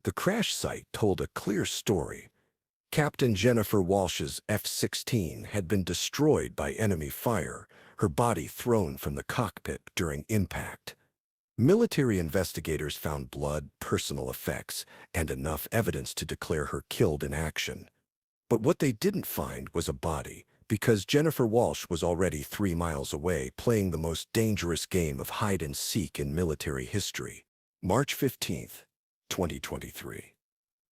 The crash site told a clear story. Captain Jennifer Walsh's F-16 had been destroyed by enemy fire, her body thrown from the cockpit during impact. Military investigators found blood, personal effects, and enough evidence to declare her killed in action. But what they didn't find was a body, because Jennifer Walsh was already 3 miles away playing the most dangerous game of hide-and-seek in military history. March 15, 2023.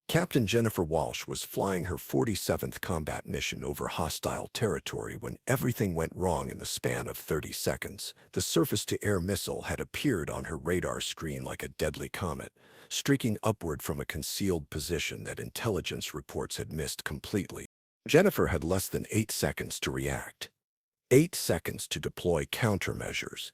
Captain Jennifer Walsh was flying her 47th combat mission over hostile territory when everything went wrong in the span of 30 seconds. The surface-to-air missile had appeared on her radar screen like a deadly comet, streaking upward from a concealed position that intelligence reports had missed completely. Jennifer had less than 8 seconds to react, 8 seconds to deploy countermeasures,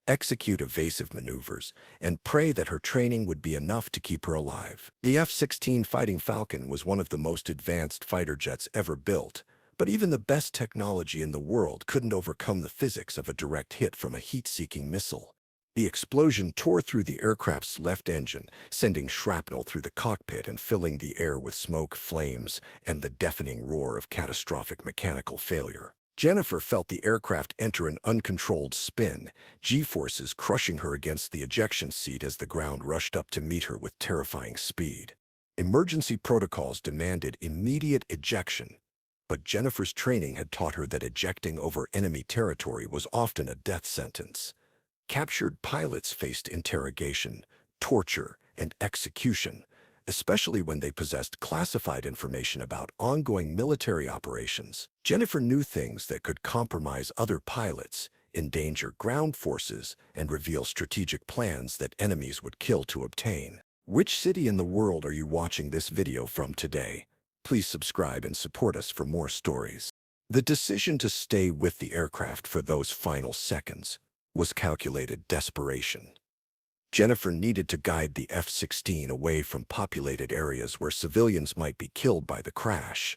execute evasive maneuvers, and pray that her training would be enough to keep her alive. The F-16 Fighting Falcon was one of the most advanced fighter jets ever built, but even the best technology in the world couldn't overcome the physics of a direct hit from a heat-seeking missile. The explosion tore through the aircraft's left engine, sending shrapnel through the cockpit and filling the air with smoke, flames, and the deafening roar of catastrophic mechanical failure. Jennifer felt the aircraft enter an uncontrolled spin, G-forces crushing her against the ejection seat as the ground rushed up to meet her with terrifying speed. Emergency protocols demanded immediate ejection, but Jennifer's training had taught her that ejecting over enemy territory was often a death sentence. Captured pilots faced interrogation, torture, and execution, especially when they possessed classified information about ongoing military operations. Jennifer knew things that could compromise other pilots, endanger ground forces, and reveal strategic plans that enemies would kill to obtain. Which city in the world are you watching this video from today? Please subscribe and support us for more stories. The decision to stay with the aircraft for those final seconds was calculated desperation. Jennifer needed to guide the F-16 away from populated areas where civilians might be killed by the crash,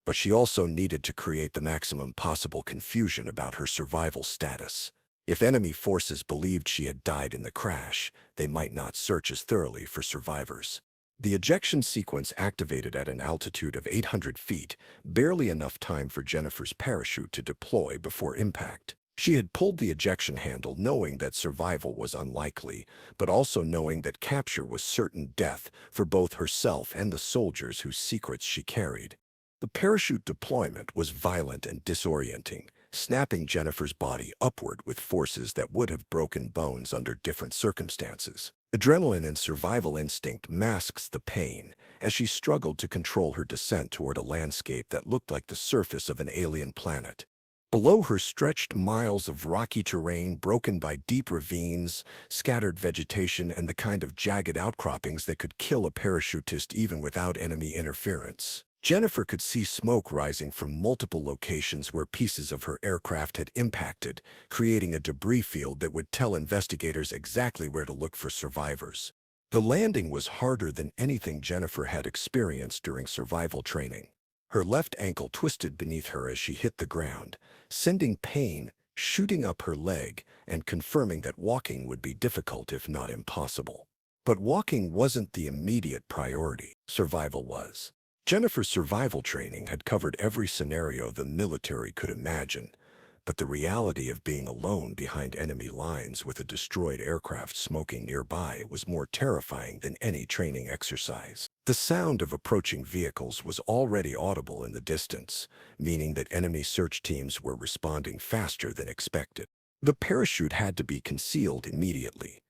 but she also needed to create the maximum possible confusion about her survival status. If enemy forces believed she had died in the crash, they might not search as thoroughly for survivors. The ejection sequence activated at an altitude of 800 feet, barely enough time for Jennifer's parachute to deploy before impact. She had pulled the ejection handle knowing that survival was unlikely, but also knowing that capture was certain death for both herself and the soldiers whose secrets she carried. The parachute deployment was violent and disorienting, snapping Jennifer's body upward with forces that would have broken bones under different circumstances. Adrenaline and survival instinct masks the pain as she struggled to control her descent toward a landscape that looked like the surface of an alien planet. Below her stretched miles of rocky terrain broken by deep ravines, scattered vegetation, and the kind of jagged outcroppings that could kill a parachutist even without enemy interference. Jennifer could see smoke rising from multiple locations where pieces of her aircraft had impacted, creating a debris field that would tell investigators exactly where to look for survivors. The landing was harder than anything Jennifer had experienced during survival training. Her left ankle twisted beneath her as she hit the ground, sending pain shooting up her leg and confirming that walking would be difficult if not impossible. But walking wasn't the immediate priority. Survival was. Jennifer's survival training had covered every scenario the military could imagine, but the reality of being alone behind enemy lines with a destroyed aircraft smoking nearby was more terrifying than any training exercise. The sound of approaching vehicles was already audible in the distance, meaning that enemy search teams were responding faster than expected. The parachute had to be concealed immediately.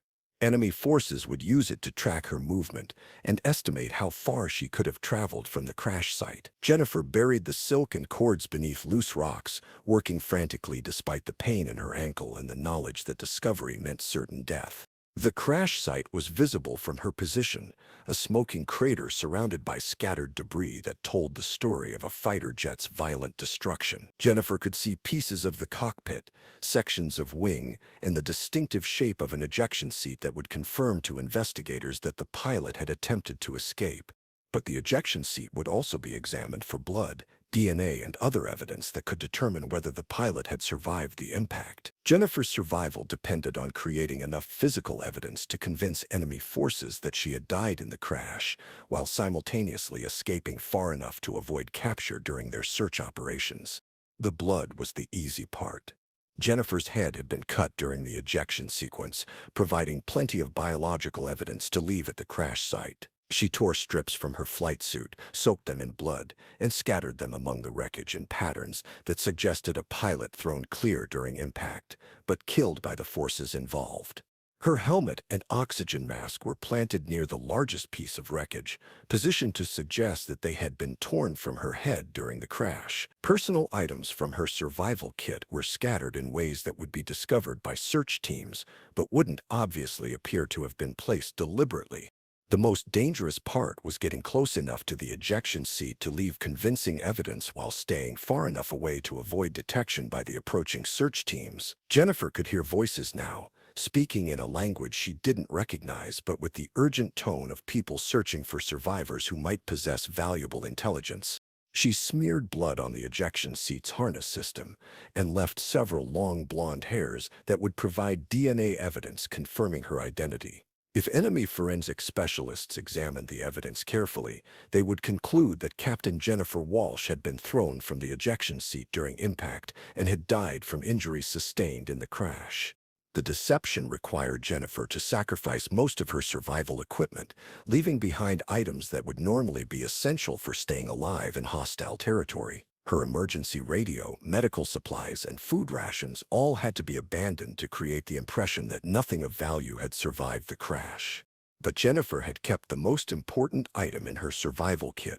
Enemy forces would use it to track her movement and estimate how far she could have traveled from the crash site. Jennifer buried the silken cords beneath loose rocks, working frantically despite the pain in her ankle and the knowledge that discovery meant certain death. The crash site was visible from her position, a smoking crater surrounded by scattered debris that told the story of a fighter jet's violent destruction. Jennifer could see pieces of the cockpit, sections of wing, and the distinctive shape of an ejection seat that would confirm to investigators that the pilot had attempted to escape. But the ejection seat would also be examined for blood, DNA, and other evidence that could determine whether the pilot had survived the impact. Jennifer's survival depended on creating enough physical evidence to convince enemy forces that she had died in the crash, while simultaneously escaping far enough to avoid capture during their search operations. The blood was the easy part. Jennifer's head had been cut during the ejection sequence, providing plenty of biological evidence to leave at the crash site. She tore strips from her flight suit, soaked them in blood, and scattered them among the wreckage in patterns that suggested a pilot thrown clear during impact, but killed by the forces involved. Her helmet and oxygen mask were planted near the largest piece of wreckage, positioned to suggest that they had been torn from her head during the crash. Personal items from her survival kit were scattered in ways that would be discovered by search teams, but wouldn't obviously appear to have been placed deliberately. The most dangerous part was getting close enough to the ejection seat to leave convincing evidence while staying far enough away to avoid detection by the approaching search teams. Jennifer could hear voices now, speaking in a language she didn't recognize, but with the urgent tone of people searching for survivors who might possess valuable intelligence. She smeared blood on the ejection seat's harness system and left several long blonde hairs that would provide DNA evidence confirming her identity. If enemy forensic specialists examined the evidence carefully, they would conclude that Captain Jennifer Walsh had been thrown from the ejection seat during impact and had died from injuries sustained in the crash. The deception required Jennifer to sacrifice most of her survival equipment, leaving behind items that would normally be essential for staying alive in hostile territory. Her emergency radio, medical supplies, and food rations all had to be abandoned to create the impression that nothing of value had survived the crash. But Jennifer had kept the most important item in her survival kit: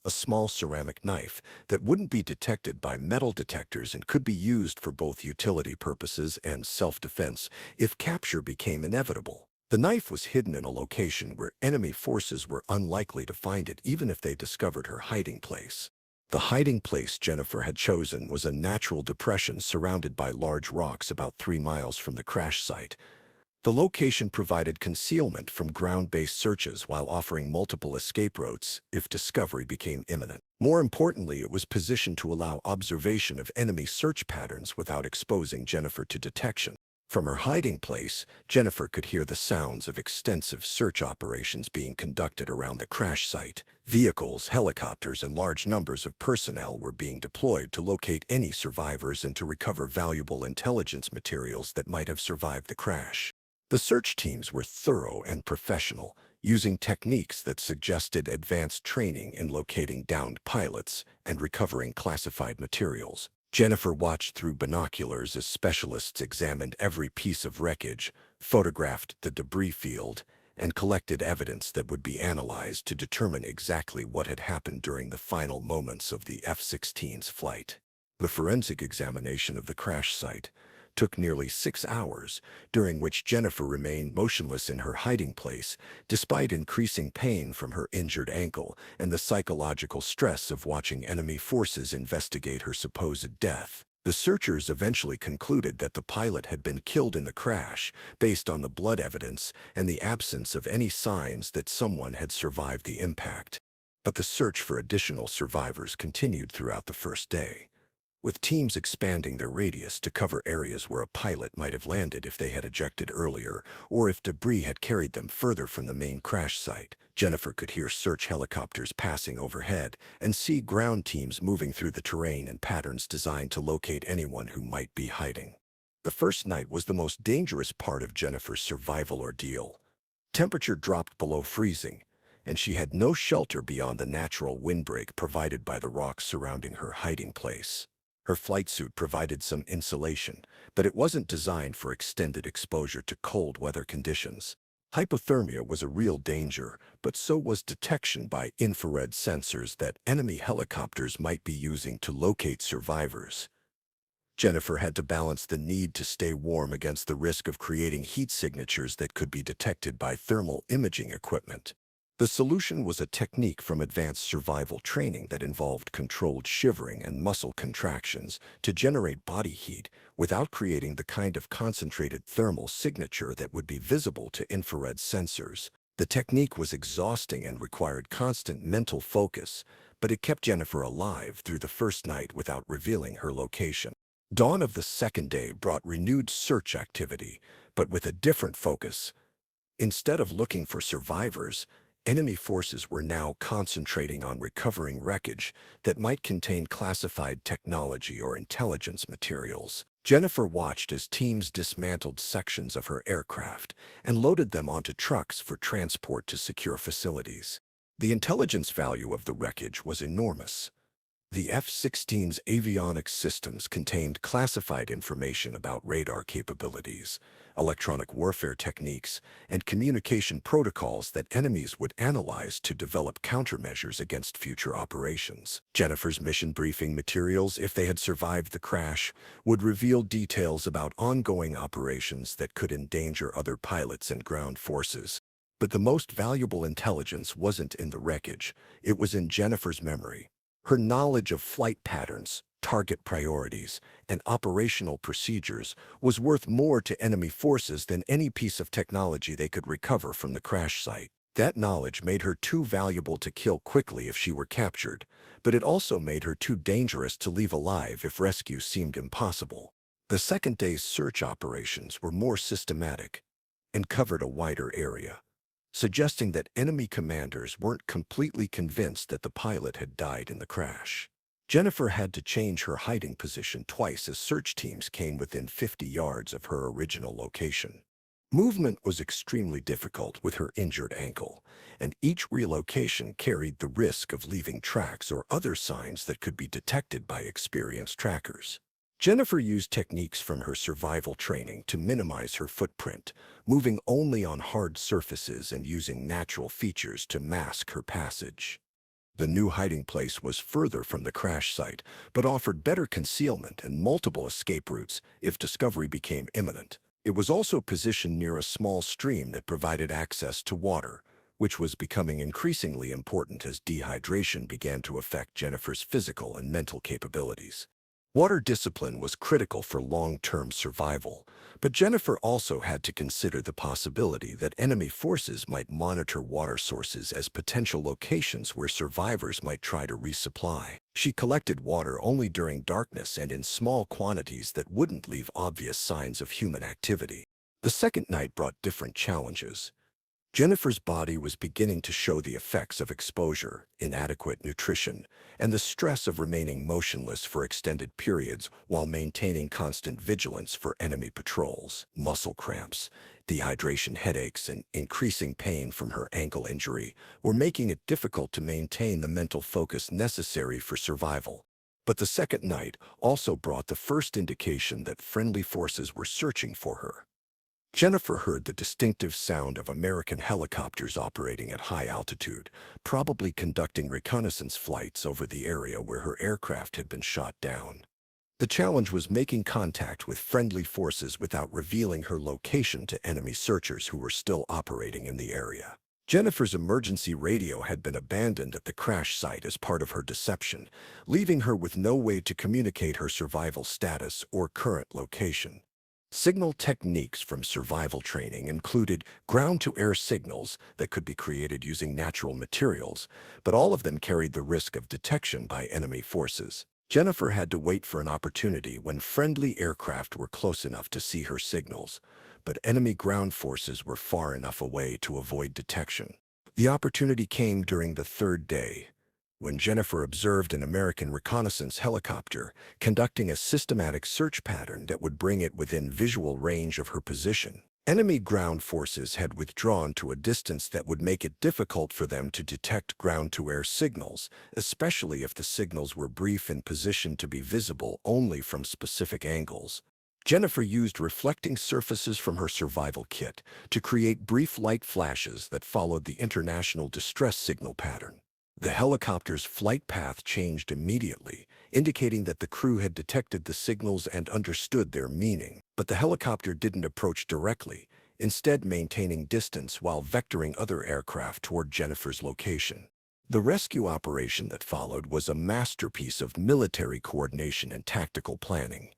a small ceramic knife that wouldn't be detected by metal detectors and could be used for both utility purposes and self-defense if capture became inevitable. The knife was hidden in a location where enemy forces were unlikely to find it even if they discovered her hiding place. The hiding place Jennifer had chosen was a natural depression surrounded by large rocks about 3 miles from the crash site. The location provided concealment from ground-based searches while offering multiple escape routes if discovery became imminent. More importantly, it was positioned to allow observation of enemy search patterns without exposing Jennifer to detection. From her hiding place, Jennifer could hear the sounds of extensive search operations being conducted around the crash site. Vehicles, helicopters, and large numbers of personnel were being deployed to locate any survivors and to recover valuable intelligence materials that might have survived the crash. The search teams were thorough and professional, using techniques that suggested advanced training in locating downed pilots and recovering classified materials. Jennifer watched through binoculars as specialists examined every piece of wreckage, photographed the debris field, and collected evidence that would be analyzed to determine exactly what had happened during the final moments of the F-16's flight. The forensic examination of the crash site took nearly 6 hours, during which Jennifer remained motionless in her hiding place, despite increasing pain from her injured ankle and the psychological stress of watching enemy forces investigate her supposed death. The searchers eventually concluded that the pilot had been killed in the crash, based on the blood evidence and the absence of any signs that someone had survived the impact. But the search for additional survivors continued throughout the first day, with teams expanding their radius to cover areas where a pilot might have landed if they had ejected earlier, or if debris had carried them further from the main crash site. Jennifer could hear search helicopters passing overhead and see ground teams moving through the terrain in patterns designed to locate anyone who might be hiding. The first night was the most dangerous part of Jennifer's survival ordeal. Temperature dropped below freezing, and she had no shelter beyond the natural windbreak provided by the rocks surrounding her hiding place. Her flight suit provided some insulation, but it wasn't designed for extended exposure to cold weather conditions. Hypothermia was a real danger, but so was detection by infrared sensors that enemy helicopters might be using to locate survivors. Jennifer had to balance the need to stay warm against the risk of creating heat signatures that could be detected by thermal imaging equipment. The solution was a technique from advanced survival training that involved controlled shivering and muscle contractions to generate body heat without creating the kind of concentrated thermal signature that would be visible to infrared sensors. The technique was exhausting and required constant mental focus, but it kept Jennifer alive through the first night without revealing her location. Dawn of the second day brought renewed search activity, but with a different focus. Instead of looking for survivors, enemy forces were now concentrating on recovering wreckage that might contain classified technology or intelligence materials. Jennifer watched as teams dismantled sections of her aircraft and loaded them onto trucks for transport to secure facilities. The intelligence value of the wreckage was enormous. The F-16's avionics systems contained classified information about radar capabilities, electronic warfare techniques, and communication protocols that enemies would analyze to develop countermeasures against future operations. Jennifer's mission briefing materials, if they had survived the crash, would reveal details about ongoing operations that could endanger other pilots and ground forces. But the most valuable intelligence wasn't in the wreckage, it was in Jennifer's memory. Her knowledge of flight patterns, target priorities, and operational procedures was worth more to enemy forces than any piece of technology they could recover from the crash site. That knowledge made her too valuable to kill quickly if she were captured, but it also made her too dangerous to leave alive if rescue seemed impossible. The second day's search operations were more systematic and covered a wider area, suggesting that enemy commanders weren't completely convinced that the pilot had died in the crash. Jennifer had to change her hiding position twice as search teams came within 50 yards of her original location. Movement was extremely difficult with her injured ankle, and each relocation carried the risk of leaving tracks or other signs that could be detected by experienced trackers. Jennifer used techniques from her survival training to minimize her footprint, moving only on hard surfaces and using natural features to mask her passage. The new hiding place was further from the crash site, but offered better concealment and multiple escape routes if discovery became imminent. It was also positioned near a small stream that provided access to water, which was becoming increasingly important as dehydration began to affect Jennifer's physical and mental capabilities. Water discipline was critical for long-term survival, but Jennifer also had to consider the possibility that enemy forces might monitor water sources as potential locations where survivors might try to resupply. She collected water only during darkness and in small quantities that wouldn't leave obvious signs of human activity. The second night brought different challenges. Jennifer's body was beginning to show the effects of exposure, inadequate nutrition, and the stress of remaining motionless for extended periods while maintaining constant vigilance for enemy patrols. Muscle cramps, dehydration headaches, and increasing pain from her ankle injury were making it difficult to maintain the mental focus necessary for survival. But the second night also brought the first indication that friendly forces were searching for her. Jennifer heard the distinctive sound of American helicopters operating at high altitude, probably conducting reconnaissance flights over the area where her aircraft had been shot down. The challenge was making contact with friendly forces without revealing her location to enemy searchers who were still operating in the area. Jennifer's emergency radio had been abandoned at the crash site as part of her deception, leaving her with no way to communicate her survival status or current location. Signal techniques from survival training included ground-to-air signals that could be created using natural materials, but all of them carried the risk of detection by enemy forces. Jennifer had to wait for an opportunity when friendly aircraft were close enough to see her signals, but enemy ground forces were far enough away to avoid detection. The opportunity came during the third day, when Jennifer observed an American reconnaissance helicopter conducting a systematic search pattern that would bring it within visual range of her position. Enemy ground forces had withdrawn to a distance that would make it difficult for them to detect ground-to-air signals, especially if the signals were brief and positioned to be visible only from specific angles. Jennifer used reflecting surfaces from her survival kit to create brief light flashes that followed the international distress signal pattern. The helicopter's flight path changed immediately, indicating that the crew had detected the signals and understood their meaning. But the helicopter didn't approach directly, instead maintaining distance while vectoring other aircraft toward Jennifer's location. The rescue operation that followed was a masterpiece of military coordination and tactical planning.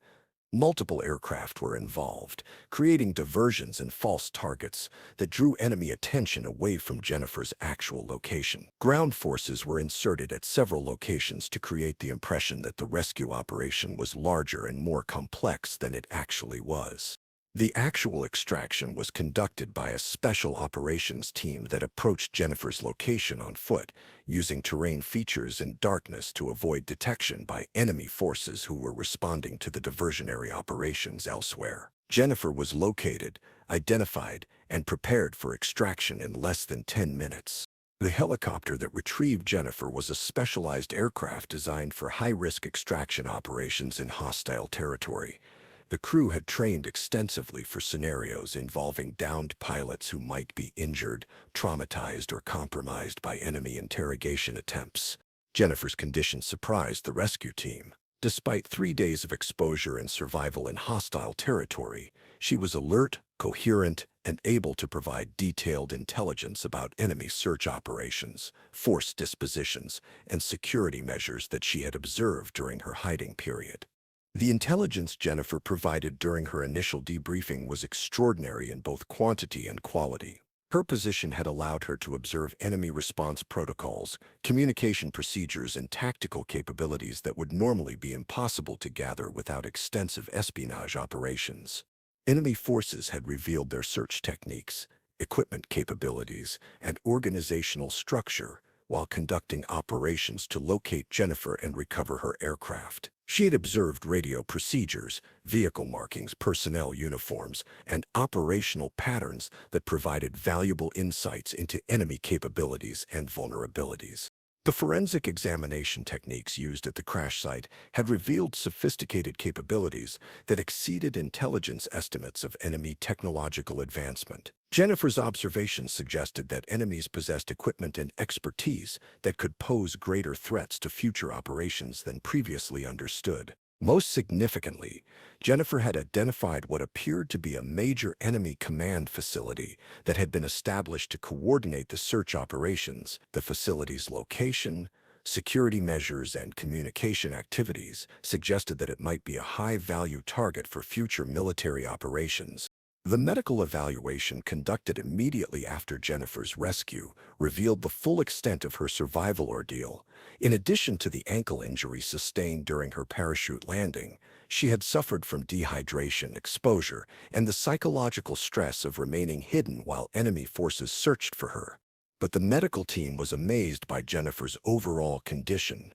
Multiple aircraft were involved, creating diversions and false targets that drew enemy attention away from Jennifer's actual location. Ground forces were inserted at several locations to create the impression that the rescue operation was larger and more complex than it actually was. The actual extraction was conducted by a special operations team that approached Jennifer's location on foot, using terrain features and darkness to avoid detection by enemy forces who were responding to the diversionary operations elsewhere. Jennifer was located, identified, and prepared for extraction in less than 10 minutes. The helicopter that retrieved Jennifer was a specialized aircraft designed for high-risk extraction operations in hostile territory. The crew had trained extensively for scenarios involving downed pilots who might be injured, traumatized, or compromised by enemy interrogation attempts. Jennifer's condition surprised the rescue team. Despite 3 days of exposure and survival in hostile territory, she was alert, coherent, and able to provide detailed intelligence about enemy search operations, force dispositions, and security measures that she had observed during her hiding period. The intelligence Jennifer provided during her initial debriefing was extraordinary in both quantity and quality. Her position had allowed her to observe enemy response protocols, communication procedures, and tactical capabilities that would normally be impossible to gather without extensive espionage operations. Enemy forces had revealed their search techniques, equipment capabilities, and organizational structure while conducting operations to locate Jennifer and recover her aircraft. She had observed radio procedures, vehicle markings, personnel uniforms, and operational patterns that provided valuable insights into enemy capabilities and vulnerabilities. The forensic examination techniques used at the crash site had revealed sophisticated capabilities that exceeded intelligence estimates of enemy technological advancement. Jennifer's observations suggested that enemies possessed equipment and expertise that could pose greater threats to future operations than previously understood. Most significantly, Jennifer had identified what appeared to be a major enemy command facility that had been established to coordinate the search operations. The facility's location, security measures, and communication activities suggested that it might be a high-value target for future military operations. The medical evaluation conducted immediately after Jennifer's rescue revealed the full extent of her survival ordeal. In addition to the ankle injury sustained during her parachute landing, she had suffered from dehydration, exposure, and the psychological stress of remaining hidden while enemy forces searched for her. But the medical team was amazed by Jennifer's overall condition.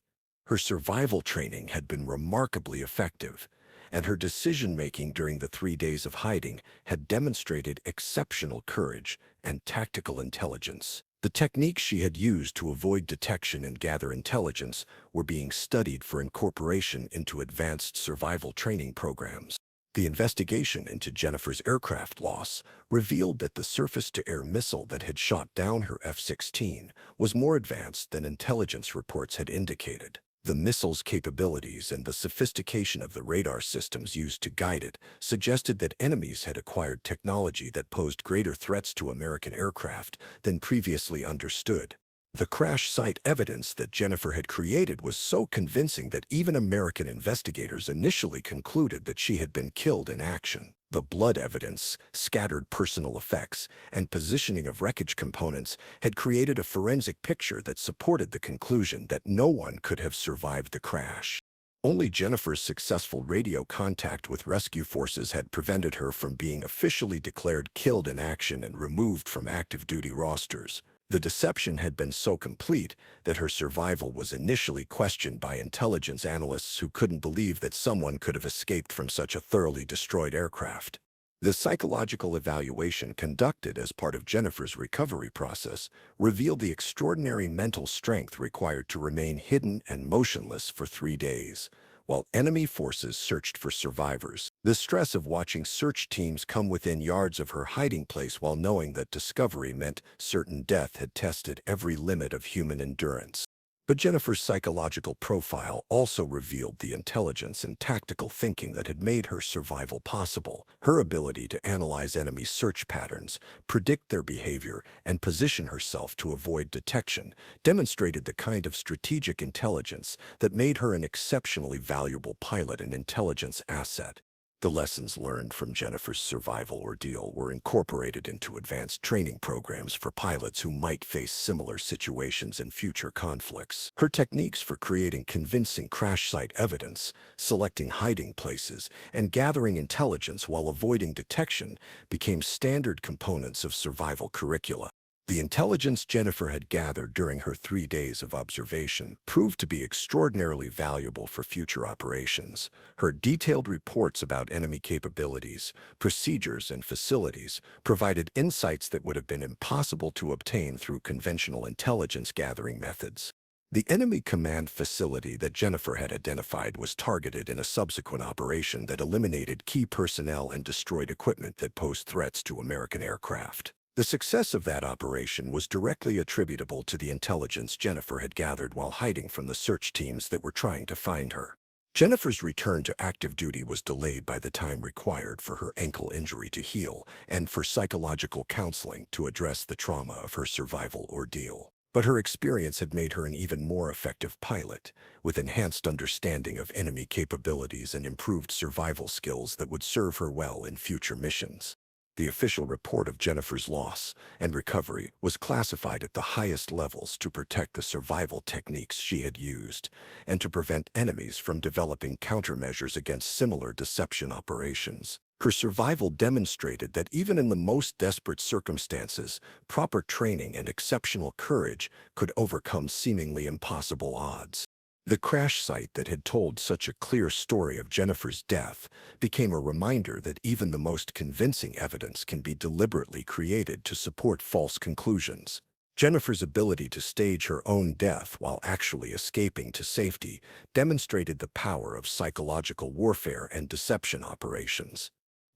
Her survival training had been remarkably effective, and her decision-making during the 3 days of hiding had demonstrated exceptional courage and tactical intelligence. The techniques she had used to avoid detection and gather intelligence were being studied for incorporation into advanced survival training programs. The investigation into Jennifer's aircraft loss revealed that the surface-to-air missile that had shot down her F-16 was more advanced than intelligence reports had indicated. The missile's capabilities and the sophistication of the radar systems used to guide it suggested that enemies had acquired technology that posed greater threats to American aircraft than previously understood. The crash site evidence that Jennifer had created was so convincing that even American investigators initially concluded that she had been killed in action. The blood evidence, scattered personal effects, and positioning of wreckage components had created a forensic picture that supported the conclusion that no one could have survived the crash. Only Jennifer's successful radio contact with rescue forces had prevented her from being officially declared killed in action and removed from active duty rosters. The deception had been so complete that her survival was initially questioned by intelligence analysts who couldn't believe that someone could have escaped from such a thoroughly destroyed aircraft. The psychological evaluation conducted as part of Jennifer's recovery process revealed the extraordinary mental strength required to remain hidden and motionless for 3 days, while enemy forces searched for survivors. The stress of watching search teams come within yards of her hiding place while knowing that discovery meant certain death had tested every limit of human endurance. But Jennifer's psychological profile also revealed the intelligence and tactical thinking that had made her survival possible. Her ability to analyze enemy search patterns, predict their behavior, and position herself to avoid detection demonstrated the kind of strategic intelligence that made her an exceptionally valuable pilot and intelligence asset. The lessons learned from Jennifer's survival ordeal were incorporated into advanced training programs for pilots who might face similar situations in future conflicts. Her techniques for creating convincing crash site evidence, selecting hiding places, and gathering intelligence while avoiding detection became standard components of survival curricula. The intelligence Jennifer had gathered during her 3 days of observation proved to be extraordinarily valuable for future operations. Her detailed reports about enemy capabilities, procedures, and facilities provided insights that would have been impossible to obtain through conventional intelligence gathering methods. The enemy command facility that Jennifer had identified was targeted in a subsequent operation that eliminated key personnel and destroyed equipment that posed threats to American aircraft. The success of that operation was directly attributable to the intelligence Jennifer had gathered while hiding from the search teams that were trying to find her. Jennifer's return to active duty was delayed by the time required for her ankle injury to heal and for psychological counseling to address the trauma of her survival ordeal. But her experience had made her an even more effective pilot, with enhanced understanding of enemy capabilities and improved survival skills that would serve her well in future missions. The official report of Jennifer's loss and recovery was classified at the highest levels to protect the survival techniques she had used and to prevent enemies from developing countermeasures against similar deception operations. Her survival demonstrated that even in the most desperate circumstances, proper training and exceptional courage could overcome seemingly impossible odds. The crash site that had told such a clear story of Jennifer's death became a reminder that even the most convincing evidence can be deliberately created to support false conclusions. Jennifer's ability to stage her own death while actually escaping to safety demonstrated the power of psychological warfare and deception operations.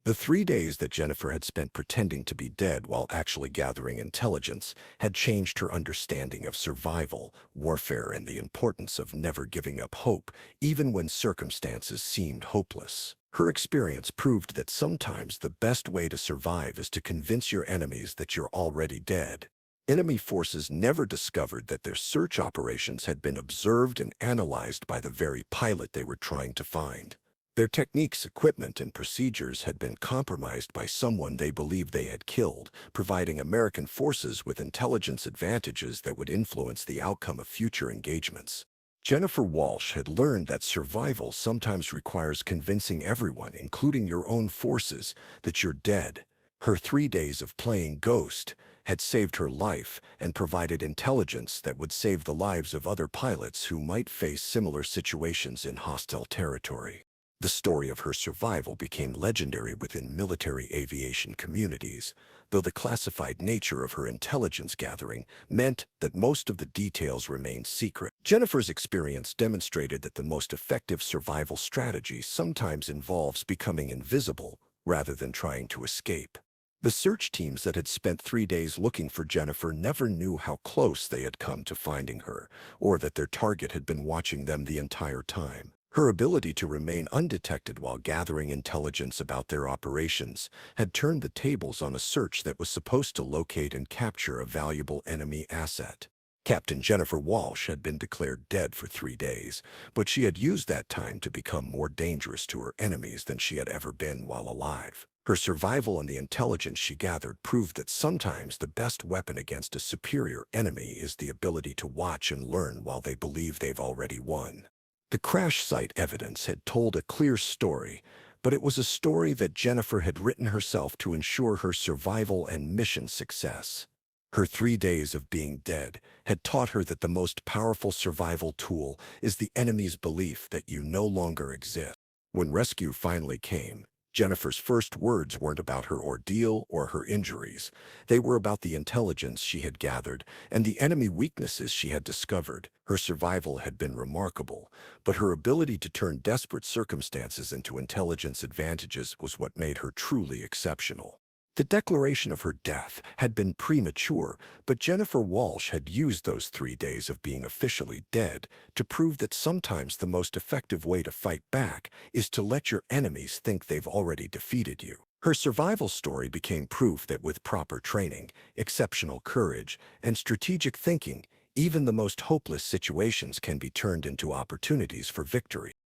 The 3 days that Jennifer had spent pretending to be dead while actually gathering intelligence had changed her understanding of survival, warfare, and the importance of never giving up hope, even when circumstances seemed hopeless. Her experience proved that sometimes the best way to survive is to convince your enemies that you're already dead. Enemy forces never discovered that their search operations had been observed and analyzed by the very pilot they were trying to find. Their techniques, equipment, and procedures had been compromised by someone they believed they had killed, providing American forces with intelligence advantages that would influence the outcome of future engagements. Jennifer Walsh had learned that survival sometimes requires convincing everyone, including your own forces, that you're dead. Her 3 days of playing ghost had saved her life and provided intelligence that would save the lives of other pilots who might face similar situations in hostile territory. The story of her survival became legendary within military aviation communities, though the classified nature of her intelligence gathering meant that most of the details remained secret. Jennifer's experience demonstrated that the most effective survival strategy sometimes involves becoming invisible rather than trying to escape. The search teams that had spent 3 days looking for Jennifer never knew how close they had come to finding her, or that their target had been watching them the entire time. Her ability to remain undetected while gathering intelligence about their operations had turned the tables on a search that was supposed to locate and capture a valuable enemy asset. Captain Jennifer Walsh had been declared dead for 3 days, but she had used that time to become more dangerous to her enemies than she had ever been while alive. Her survival and the intelligence she gathered proved that sometimes the best weapon against a superior enemy is the ability to watch and learn while they believe they've already won. The crash site evidence had told a clear story, but it was a story that Jennifer had written herself to ensure her survival and mission success. Her 3 days of being dead had taught her that the most powerful survival tool is the enemy's belief that you no longer exist. When rescue finally came, Jennifer's first words weren't about her ordeal or her injuries. They were about the intelligence she had gathered and the enemy weaknesses she had discovered. Her survival had been remarkable, but her ability to turn desperate circumstances into intelligence advantages was what made her truly exceptional. The declaration of her death had been premature, but Jennifer Walsh had used those 3 days of being officially dead to prove that sometimes the most effective way to fight back is to let your enemies think they've already defeated you. Her survival story became proof that with proper training, exceptional courage, and strategic thinking, even the most hopeless situations can be turned into opportunities for victory.